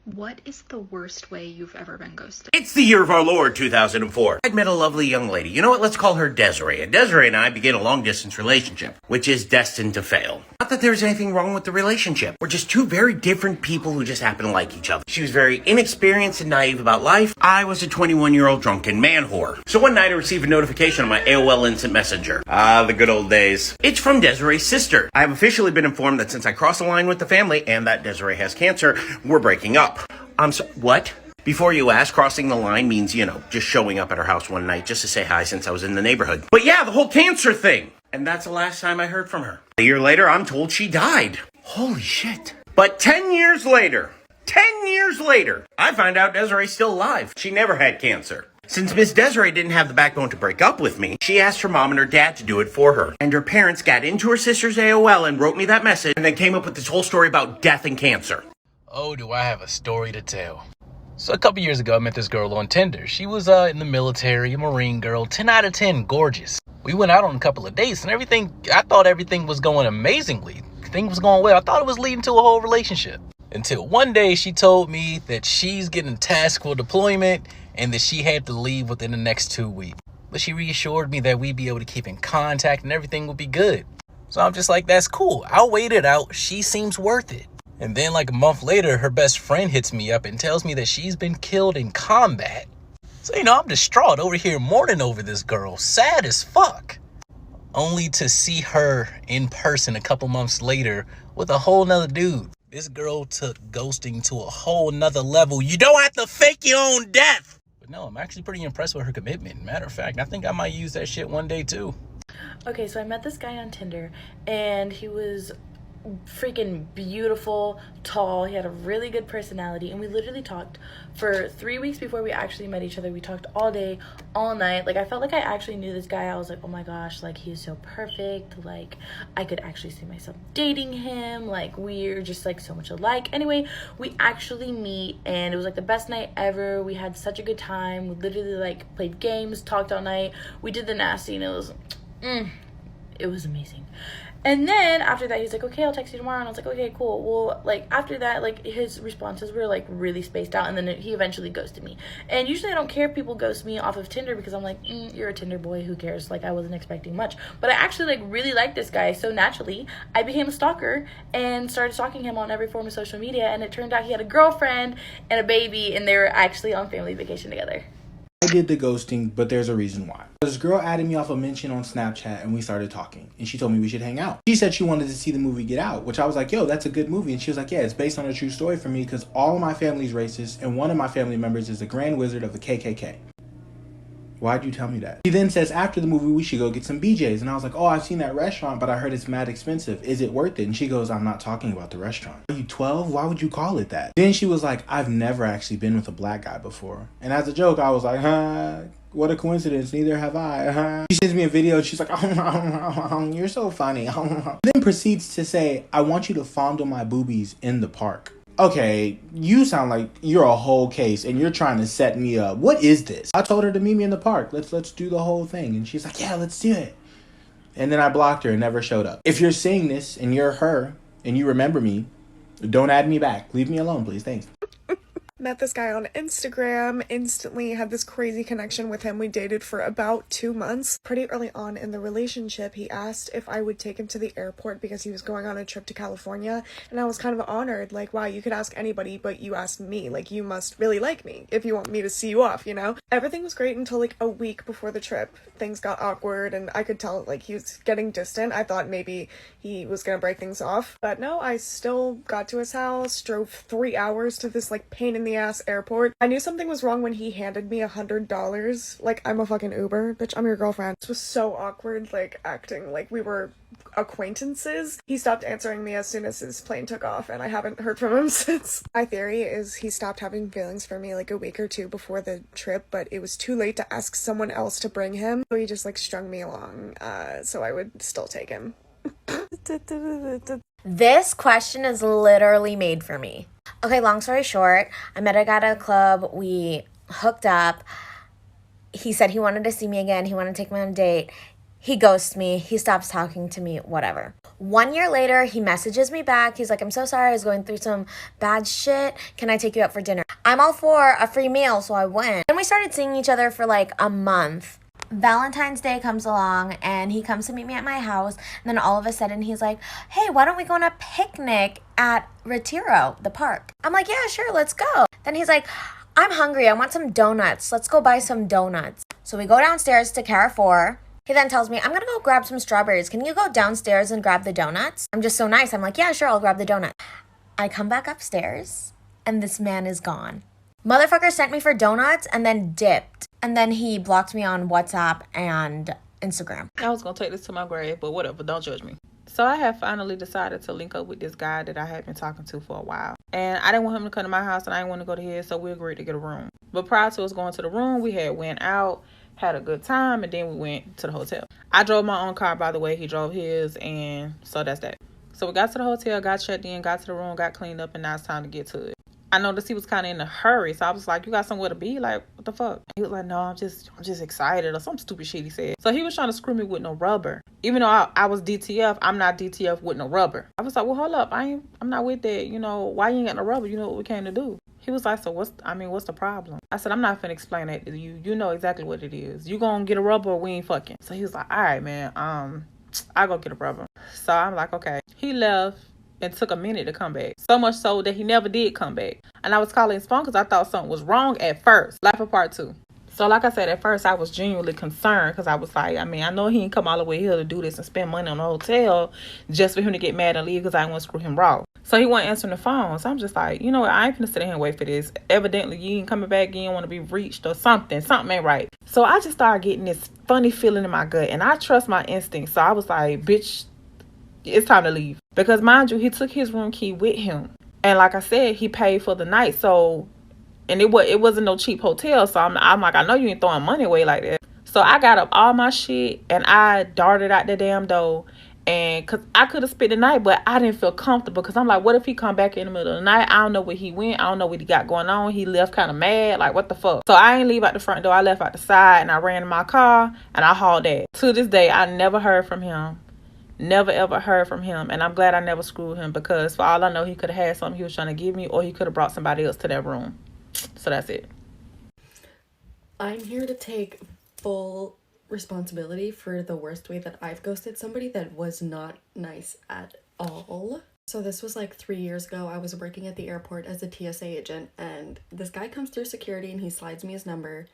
What is the worst way you've ever been ghosted? It's the year of our Lord, 2004. I'd met a lovely young lady. You know what? Let's call her Desiree. And Desiree and I began a long-distance relationship, which is destined to fail. Not that there's anything wrong with the relationship. We're just two very different people who just happen to like each other. She was very inexperienced and naive about life. I was a 21-year-old drunken man whore. So one night I received a notification on my AOL Instant Messenger. Ah, the good old days. It's from Desiree's sister. I have officially been informed that since I crossed the line with the family and that Desiree has cancer, we're breaking up. What? Before you ask, crossing the line means, just showing up at her house one night just to say hi since I was in the neighborhood. But yeah, the whole cancer thing. And that's the last time I heard from her. A year later, I'm told she died. Holy shit. But 10 years later, I find out Desiree's still alive. She never had cancer. Since Miss Desiree didn't have the backbone to break up with me, she asked her mom and her dad to do it for her. And her parents got into her sister's AOL and wrote me that message and then came up with this whole story about death and cancer. Oh, do I have a story to tell. So a couple years ago, I met this girl on Tinder. She was in the military, a Marine girl, 10 out of 10, gorgeous. We went out on a couple of dates and I thought everything was going amazingly. Things was going well. I thought it was leading to a whole relationship. Until one day she told me that she's getting tasked for deployment and that she had to leave within the next 2 weeks. But she reassured me that we'd be able to keep in contact and everything would be good. So I'm just like, that's cool. I'll wait it out. She seems worth it. And then like a month later, her best friend hits me up and tells me that she's been killed in combat. So, I'm distraught over here mourning over this girl, sad as fuck. Only to see her in person a couple months later with a whole nother dude. This girl took ghosting to a whole nother level. You don't have to fake your own death. But no, I'm actually pretty impressed with her commitment. Matter of fact, I think I might use that shit one day too. Okay, so I met this guy on Tinder and he was freaking beautiful, tall. He had a really good personality, and we literally talked for 3 weeks before we actually met each other. We talked all day, all night. Like, I felt like I actually knew this guy. I was like, oh my gosh, like, he is so perfect. Like, I could actually see myself dating him. Like, we're just like so much alike. Anyway, we actually meet, and it was like the best night ever. We had such a good time. We literally like played games, talked all night. We did the nasty, and it was amazing. And then after that, he's like, okay, I'll text you tomorrow. And I was like, okay, cool. Well, like, after that, like, his responses were, like, really spaced out. And then he eventually ghosted me. And usually I don't care if people ghost me off of Tinder because I'm like, you're a Tinder boy. Who cares? Like, I wasn't expecting much. But I actually, like, really liked this guy. So naturally, I became a stalker and started stalking him on every form of social media. And it turned out he had a girlfriend and a baby. And they were actually on family vacation together. I did the ghosting, but there's a reason why. This girl added me off a mention on Snapchat and we started talking. And she told me we should hang out. She said she wanted to see the movie Get Out, which I was like, yo, that's a good movie. And she was like, yeah, it's based on a true story for me because all of my family's racist and one of my family members is the Grand Wizard of the KKK. Why'd you tell me that? She then says after the movie we should go get some BJ's. And I was like, oh, I've seen that restaurant, but I heard it's mad expensive. Is it worth it? And she goes, I'm not talking about the restaurant. Are you 12? Why would you call it that? Then she was like, I've never actually been with a black guy before. And as a joke, I was like, what a coincidence. Neither have I. She sends me a video. She's like, you're so funny. Then proceeds to say, I want you to fondle my boobies in the park. Okay, you sound like you're a whole case and you're trying to set me up. What is this? I told her to meet me in the park. Let's do the whole thing. And she's like, yeah, let's do it. And then I blocked her and never showed up. If you're seeing this and you're her and you remember me, don't add me back. Leave me alone, please. Thanks. Met this guy on Instagram, instantly had this crazy connection with him. We dated for about 2 months. Pretty early on in the relationship, he asked if I would take him to the airport because he was going on a trip to California. And I was kind of honored, like, wow, you could ask anybody, but you asked me. Like, you must really like me if you want me to see you off, Everything was great until like a week before the trip. Things got awkward and I could tell like he was getting distant. I thought maybe he was gonna break things off. But no, I still got to his house, drove 3 hours to this like pain in the ass airport. I knew something was wrong when he handed me $100. Like, I'm a fucking Uber. Bitch, I'm your girlfriend. This was so awkward, like, acting like we were acquaintances. He stopped answering me as soon as his plane took off, and I haven't heard from him since. My theory is he stopped having feelings for me like a week or two before the trip, but it was too late to ask someone else to bring him, so he just, like, strung me along, so I would still take him. This question is literally made for me. Okay, long story short, I met a guy at a club. We hooked up. He said he wanted to see me again. He wanted to take me on a date. He ghosts me. He stops talking to me, whatever. 1 year later, he messages me back. He's like, I'm so sorry. I was going through some bad shit. Can I take you out for dinner? I'm all for a free meal, so I went. And we started seeing each other for like a month. Valentine's Day comes along and he comes to meet me at my house. And then all of a sudden he's like, hey, why don't we go on a picnic at Retiro, the park? I'm like, yeah, sure, let's go. Then he's like, I'm hungry. I want some donuts. Let's go buy some donuts. So we go downstairs to Carrefour. He then tells me, I'm going to go grab some strawberries. Can you go downstairs and grab the donuts? I'm just so nice. I'm like, yeah, sure, I'll grab the donut. I come back upstairs and this man is gone. Motherfucker sent me for donuts and then dipped. And then he blocked me on WhatsApp and Instagram. I was going to take this to my grave, but whatever, don't judge me. So I had finally decided to link up with this guy that I had been talking to for a while. And I didn't want him to come to my house and I didn't want to go to his, so we agreed to get a room. But prior to us going to the room, we had went out, had a good time, and then we went to the hotel. I drove my own car, by the way. He drove his, and so that's that. So we got to the hotel, got checked in, got to the room, got cleaned up, and now it's time to get to it. I noticed he was kind of in a hurry, so I was like, you got somewhere to be? Like, what the fuck? He was like, no, I'm just excited, or some stupid shit he said. So he was trying to screw me with no rubber. Even though I was DTF, I'm not DTF with no rubber. I was like, well, hold up, I'm not with that. You know, why you ain't got no rubber? You know what we came to do. He was like, so what's the problem? I said, I'm not finna explain that to you. You know exactly what it is. You gonna get a rubber or we ain't fucking. So he was like, all right, man, I go get a rubber. So I'm like, okay. He left and took a minute to come back. So much so that he never did come back. And I was calling his phone because I thought something was wrong at first. Life of part 2. So like I said, at first I was genuinely concerned because I was like, I mean, I know he didn't come all the way here to do this and spend money on the hotel just for him to get mad and leave because I didn't want to screw him raw. So he wasn't answering the phone. So I'm just like, you know what? I ain't finna sit here and wait for this. Evidently, you ain't coming back. You ain't want to be reached or something. Something ain't right. So I just started getting this funny feeling in my gut. And I trust my instincts. So I was like, bitch, it's time to leave. Because mind you, he took his room key with him. And like I said, he paid for the night. So, and it wasn't no cheap hotel. So I'm like, I know you ain't throwing money away like that. So I got up all my shit and I darted out the damn door. And because I could have spent the night, but I didn't feel comfortable because I'm like, what if he come back in the middle of the night? I don't know where he went. I don't know what he got going on. He left kind of mad. Like, what the fuck? So I ain't leave out the front door. I left out the side and I ran in my car and I hauled that. To this day, I never heard from him. Never ever heard from him. And I'm glad I never screwed him because for all I know, he could have had something he was trying to give me or he could have brought somebody else to that room. So that's it. I'm here to take full responsibility for the worst way that I've ghosted somebody that was not nice at all. So this was like 3 years ago. I was working at the airport as a TSA agent and this guy comes through security and he slides me his number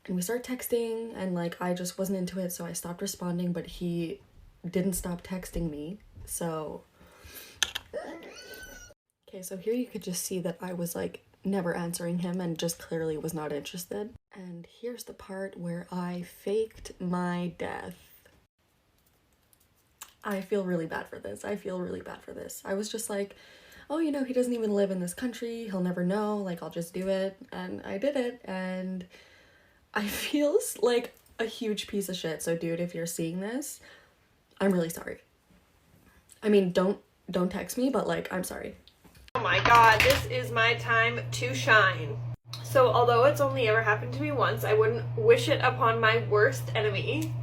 and we start texting and like I just wasn't into it, so I stopped responding, but he didn't stop texting me. So okay, so here you could just see that I was like never answering him and just clearly was not interested. And here's the part where I faked my death. I feel really bad for this. I was just like, oh, you know, he doesn't even live in this country. He'll never know. Like, I'll just do it. And I did it. And I feel like a huge piece of shit. So, dude, if you're seeing this, I'm really sorry. I mean, don't text me, but like, I'm sorry. Oh my god, this is my time to shine. So although it's only ever happened to me once, I wouldn't wish it upon my worst enemy.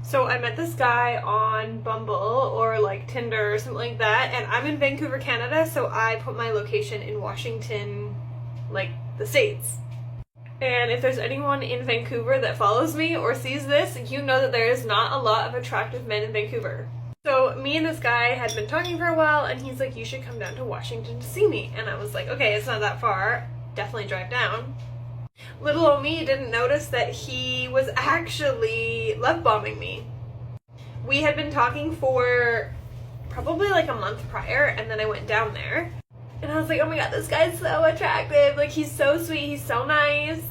So I met this guy on Bumble or like Tinder or something like that, and I'm in Vancouver, Canada, so I put my location in Washington, like the States. And if there's anyone in Vancouver that follows me or sees this, you know that there is not a lot of attractive men in Vancouver. So me and this guy had been talking for a while and he's like, you should come down to Washington to see me. And I was like, okay, it's not that far. Definitely drive down. Little old me didn't notice that he was actually love bombing me. We had been talking for probably like a month prior and then I went down there. And I was like, oh my god, this guy's so attractive. Like, he's so sweet. He's so nice.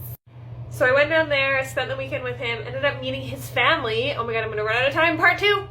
So I went down there. I spent the weekend with him. Ended up meeting his family. Oh my god, I'm going to run out of time. Part 2.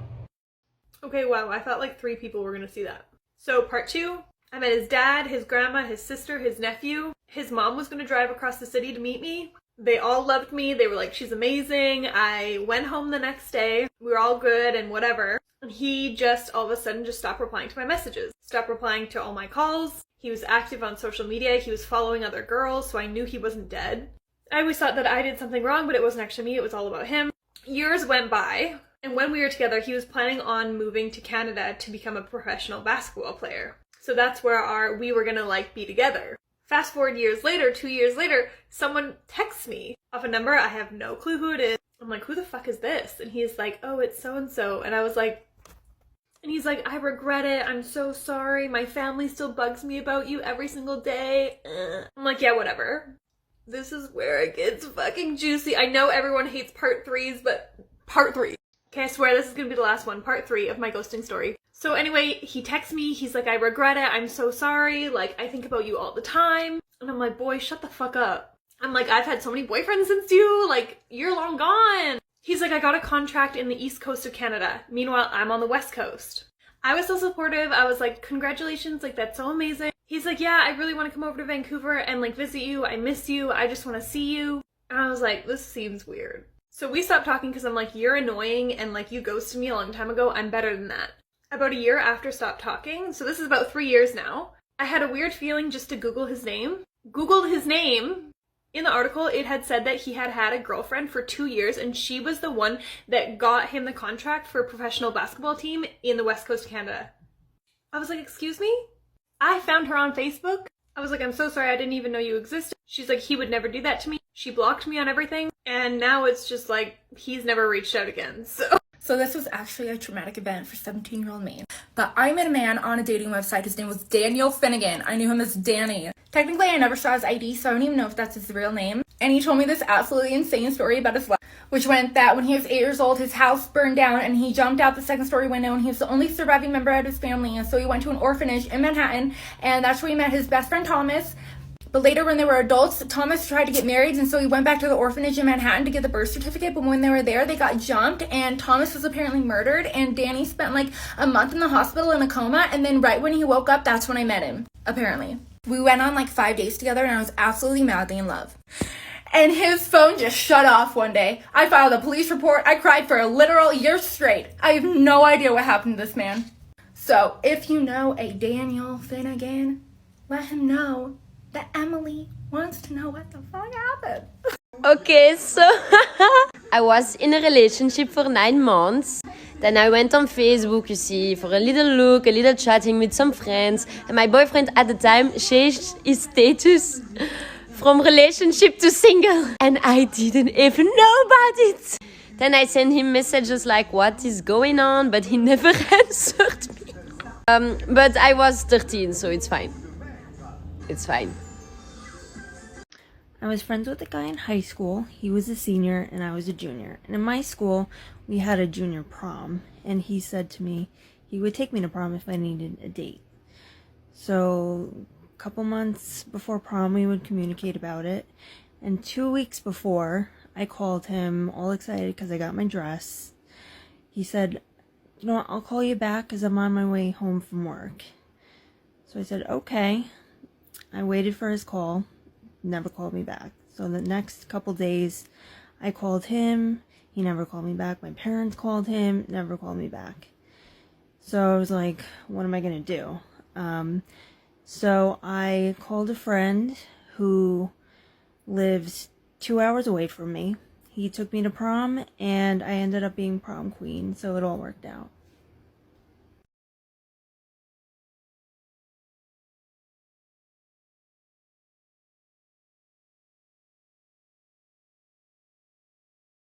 Okay, wow. I thought like 3 people were going to see that. So part 2, I met his dad, his grandma, his sister, his nephew. His mom was going to drive across the city to meet me. They all loved me. They were like, she's amazing. I went home the next day. We were all good and whatever. And he just all of a sudden just stopped replying to my messages. Stopped replying to all my calls. He was active on social media. He was following other girls, so I knew he wasn't dead. I always thought that I did something wrong, but it wasn't actually me. It was all about him. Years went by. And when we were together, he was planning on moving to Canada to become a professional basketball player. So that's where we were gonna like be together. Fast forward years later, 2 years later, someone texts me off a number. I have no clue who it is. I'm like, who the fuck is this? And he's like, oh, it's so-and-so. And I was like, and he's like, I regret it. I'm so sorry. My family still bugs me about you every single day. I'm like, yeah, whatever. This is where it gets fucking juicy. I know everyone hates part 3s, but part 3. Okay, I swear this is gonna be the last one. Part 3 of my ghosting story. So anyway, he texts me. He's like, I regret it. I'm so sorry. Like, I think about you all the time. And I'm like, boy, shut the fuck up. I'm like, I've had so many boyfriends since you. Like, you're long gone. He's like, I got a contract in the east coast of Canada. Meanwhile, I'm on the west coast. I was so supportive. I was like, congratulations. Like, that's so amazing. He's like, yeah, I really want to come over to Vancouver and like visit you. I miss you. I just want to see you. And I was like, this seems weird. So we stopped talking because I'm like, you're annoying and like you ghosted me a long time ago. I'm better than that. About a year after stopped talking, so this is about 3 years now, I had a weird feeling just to Google his name. Googled his name. In the article, it had said that he had had a girlfriend for 2 years and she was the one that got him the contract for a professional basketball team in the West Coast of Canada. I was like, excuse me? I found her on Facebook. I was like, I'm so sorry, I didn't even know you existed. She's like, he would never do that to me. She blocked me on everything. And now it's just like, he's never reached out again, so. So this was actually a traumatic event for 17-year-old me. But I met a man on a dating website. His name was Daniel Finnegan. I knew him as Danny. Technically, I never saw his ID, so I don't even know if that's his real name. And he told me this absolutely insane story about his life, which went that when he was 8 years old, his house burned down and he jumped out the second-story window and he was the only surviving member of his family. And so he went to an orphanage in Manhattan, and that's where he met his best friend, Thomas. But later, when they were adults, Thomas tried to get married, and so he went back to the orphanage in Manhattan to get the birth certificate. But when they were there, they got jumped, and Thomas was apparently murdered, and Danny spent like a month in the hospital in a coma, and then right when he woke up, that's when I met him, apparently. We went on like 5 days together, and I was absolutely madly in love. And his phone just shut off one day. I filed a police report. I cried for a literal year straight. I have no idea what happened to this man. So, if you know a Daniel Finnegan, let him know that Emily wants to know what the fuck happened. Okay, so I was in a relationship for 9 months. Then I went on Facebook, you see, for a little look, a little chatting with some friends. And my boyfriend at the time changed his status from relationship to single. And I didn't even know about it. Then I sent him messages like, what is going on? But he never answered me. But I was 13, so it's fine. It's fine. I was friends with a guy in high school. He was a senior and I was a junior. And in my school, we had a junior prom. And he said to me he would take me to prom if I needed a date. So a couple months before prom, we would communicate about it. And 2 weeks before, I called him all excited because I got my dress. He said, you know what, I'll call you back because I'm on my way home from work. So I said, okay. I waited for his call, never called me back. So the next couple days, I called him, he never called me back. My parents called him, never called me back. So I was like, what am I going to do? So I called a friend who lives 2 hours away from me. He took me to prom, and I ended up being prom queen, so it all worked out.